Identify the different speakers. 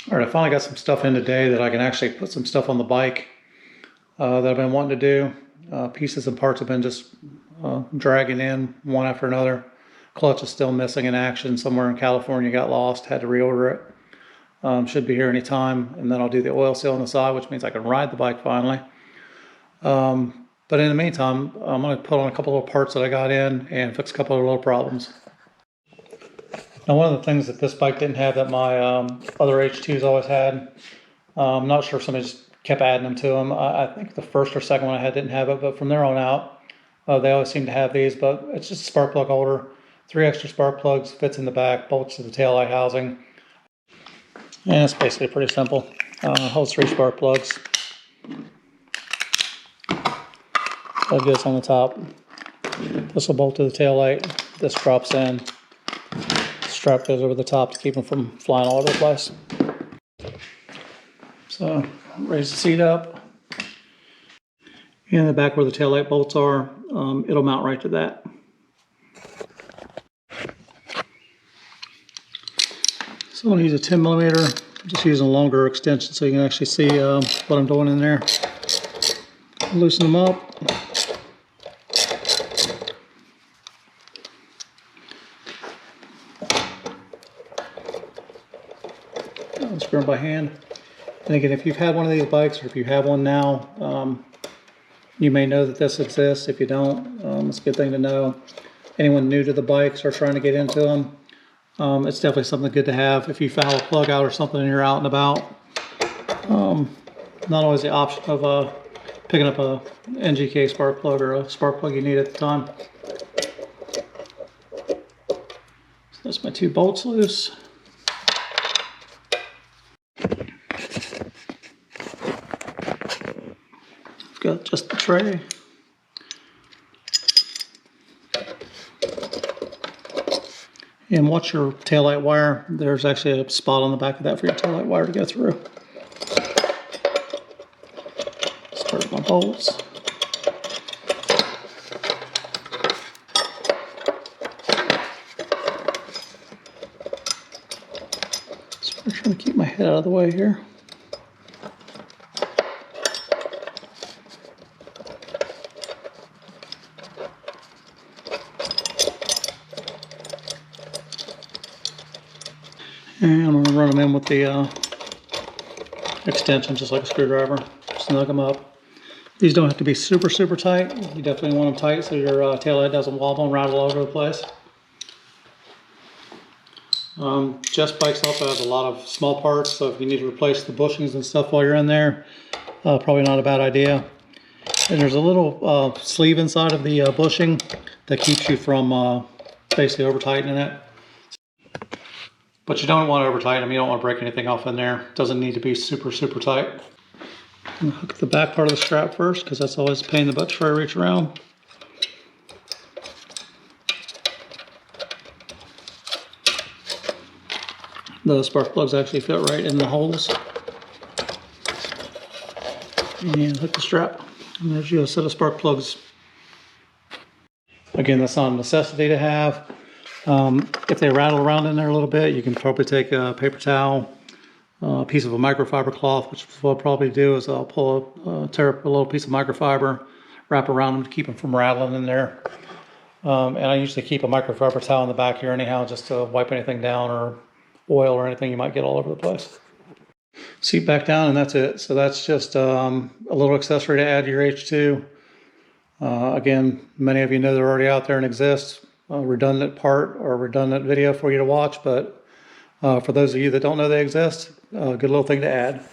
Speaker 1: All right, I finally got some stuff in today that I can actually put some stuff on the bike that I've been wanting to do. Pieces and parts have been just dragging in one after another. Clutch is still missing in action. Somewhere in California got lost, had to reorder it. Should be here anytime, and then I'll do the oil seal on the side, which means I can ride the bike finally. But in the meantime, I'm going to put on a couple of parts that I got in and fix a couple of little problems. Now, one of the things that this bike didn't have that my other H2s always had, I'm not sure if somebody just kept adding them to them. I think the first or second one I had didn't have it, but from there on out, they always seem to have these. But it's just a spark plug holder, 3 extra spark plugs, fits in the back, bolts to the taillight housing. And it's basically pretty simple. Holds 3 spark plugs. Plug this on the top. This will bolt to the taillight. This drops in. Strap goes over the top to keep them from flying all over the place. So raise the seat up. In the back where the taillight bolts are, it'll mount right to that. So I'm going to use a 10 millimeter, just using a longer extension so you can actually see what I'm doing in there. Loosen them up. Screw them by hand. And again, if you've had one of these bikes, or if you have one now, you may know that this exists. If you don't, it's a good thing to know. Anyone new to the bikes or trying to get into them, it's definitely something good to have. If you foul a plug out or something and you're out and about, not always the option of picking up a NGK spark plug or a spark plug you need at the time. So that's my 2 bolts loose. Got just the tray. And watch your taillight wire. There's actually a spot on the back of that for your taillight wire to go through. Start my bolts. So I'm trying to keep my head out of the way here. And I'm going to run them in with the extension, just like a screwdriver. Snug them up. These don't have to be super tight. You definitely want them tight so your taillight doesn't wobble and rattle all over the place. Just Bikes also has a lot of small parts, so if you need to replace the bushings and stuff while you're in there, probably not a bad idea. And there's a little sleeve inside of the bushing that keeps you from basically over tightening it. But you don't want to over tighten them. You don't want to break anything off in there. It doesn't need to be super tight. I'm going to hook the back part of the strap first because that's always a pain in the butt to try to reach around. The spark plugs actually fit right in the holes. And hook the strap. And there's your set of spark plugs. Again, that's not a necessity to have. If they rattle around in there a little bit, you can probably take a paper towel, a piece of a microfiber cloth, which what I'll probably do is I'll tear up a little piece of microfiber, wrap around them to keep them from rattling in there. And I usually keep a microfiber towel in the back here anyhow, just to wipe anything down or oil or anything you might get all over the place. Seat back down, and that's it. So that's just a little accessory to add to your H2. Again, many of you know they're already out there and exist. A redundant part or redundant video for you to watch, but for those of you that don't know they exist, a good little thing to add.